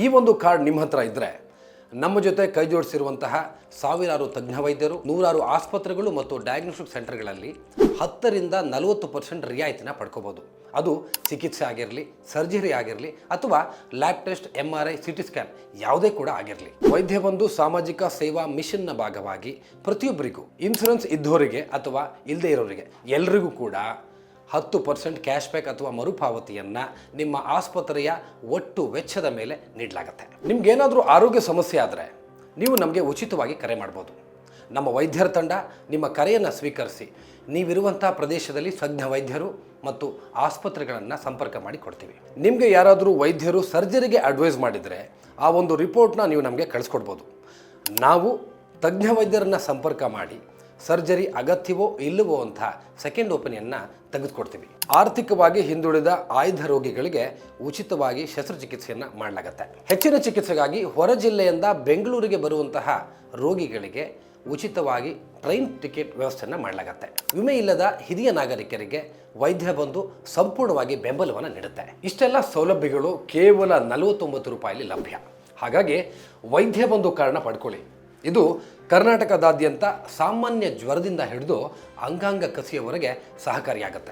ಈ ಒಂದು ಕಾರ್ಡ್ ನಿಮ್ಮ ಹತ್ರ ಇದ್ದರೆ ನಮ್ಮ ಜೊತೆ ಕೈ ಜೋಡಿಸಿರುವಂತಹ ಸಾವಿರಾರು ತಜ್ಞ ವೈದ್ಯರು, ನೂರಾರು ಆಸ್ಪತ್ರೆಗಳು ಮತ್ತು ಡಯಾಗ್ನೋಸ್ಟಿಕ್ ಸೆಂಟರ್ಗಳಲ್ಲಿ 10ರಿಂದ 40% ರಿಯಾಯಿತಿನ ಪಡ್ಕೋಬೋದು. ಅದು ಚಿಕಿತ್ಸೆ ಆಗಿರಲಿ, ಸರ್ಜರಿ ಆಗಿರಲಿ ಅಥವಾ lab test, MRI, CT scan ಯಾವುದೇ ಕೂಡ ಆಗಿರಲಿ. ವೈದ್ಯ ಬಂಧು ಸಾಮಾಜಿಕ ಸೇವಾ ಮಿಷನ್ನ ಭಾಗವಾಗಿ ಪ್ರತಿಯೊಬ್ಬರಿಗೂ ಇನ್ಶೂರೆನ್ಸ್ ಇದ್ದವರಿಗೆ ಅಥವಾ ಇಲ್ಲದೇ ಇರೋರಿಗೆ ಎಲ್ರಿಗೂ ಕೂಡ 10% ಕ್ಯಾಶ್ ಬ್ಯಾಕ್ ಅಥವಾ ಮರುಪಾವತಿಯನ್ನು ನಿಮ್ಮ ಆಸ್ಪತ್ರೆಯ ಒಟ್ಟು ವೆಚ್ಚದ ಮೇಲೆ ನೀಡಲಾಗುತ್ತೆ. ನಿಮ್ಗೇನಾದರೂ ಆರೋಗ್ಯ ಸಮಸ್ಯೆ ಆದರೆ ನೀವು ನಮಗೆ ಉಚಿತವಾಗಿ ಕರೆ ಮಾಡ್ಬೋದು. ನಮ್ಮ ವೈದ್ಯರ ತಂಡ ನಿಮ್ಮ ಕರೆಯನ್ನು ಸ್ವೀಕರಿಸಿ ನೀವಿರುವಂಥ ಪ್ರದೇಶದಲ್ಲಿ ತಜ್ಞ ವೈದ್ಯರು ಮತ್ತು ಆಸ್ಪತ್ರೆಗಳನ್ನು ಸಂಪರ್ಕ ಮಾಡಿ ಕೊಡ್ತೀವಿ. ನಿಮಗೆ ಯಾರಾದರೂ ವೈದ್ಯರು ಸರ್ಜರಿಗೆ ಅಡ್ವೈಸ್ ಮಾಡಿದರೆ ಆ ಒಂದು ರಿಪೋರ್ಟ್ನ ನೀವು ನಮಗೆ ಕಳಿಸ್ಕೊಡ್ಬೋದು. ನಾವು ತಜ್ಞ ವೈದ್ಯರನ್ನು ಸಂಪರ್ಕ ಮಾಡಿ ಸರ್ಜರಿ ಅಗತ್ಯವೋ ಇಲ್ಲವೋ ಅಂತ ಸೆಕೆಂಡ್ ಒಪಿನಿಯನ್ನ ತೆಗೆದುಕೊಡ್ತೀವಿ. ಆರ್ಥಿಕವಾಗಿ ಹಿಂದುಳಿದ ಆಯ್ದ ರೋಗಿಗಳಿಗೆ ಉಚಿತವಾಗಿ ಶಸ್ತ್ರಚಿಕಿತ್ಸೆಯನ್ನು ಮಾಡಲಾಗುತ್ತೆ. ಹೆಚ್ಚಿನ ಚಿಕಿತ್ಸೆಗಾಗಿ ಹೊರ ಜಿಲ್ಲೆಯಿಂದ ಬೆಂಗಳೂರಿಗೆ ಬರುವಂತಹ ರೋಗಿಗಳಿಗೆ ಉಚಿತವಾಗಿ ಟ್ರೈನ್ ಟಿಕೆಟ್ ವ್ಯವಸ್ಥೆಯನ್ನು ಮಾಡಲಾಗುತ್ತೆ. ವಿಮೆ ಇಲ್ಲದ ಹಿರಿಯ ನಾಗರಿಕರಿಗೆ ವೈದ್ಯ ಬಂಧು ಸಂಪೂರ್ಣವಾಗಿ ಬೆಂಬಲವನ್ನು ನೀಡುತ್ತೆ. ಇಷ್ಟೆಲ್ಲ ಸೌಲಭ್ಯಗಳು ಕೇವಲ 49 ರೂಪಾಯಿಲಿ ಲಭ್ಯ. ಹಾಗಾಗಿ ವೈದ್ಯ ಬಂಧು ಕಾರ್ಡ್ನ ಪಡ್ಕೊಳ್ಳಿ. ಇದು ಕರ್ನಾಟಕದಾದ್ಯಂತ ಸಾಮಾನ್ಯ ಜ್ವರದಿಂದ ಹಿಡಿದು ಅಂಗಾಂಗ ಕಸಿಯವರೆಗೆ ಸಹಕಾರಿಯಾಗುತ್ತೆ.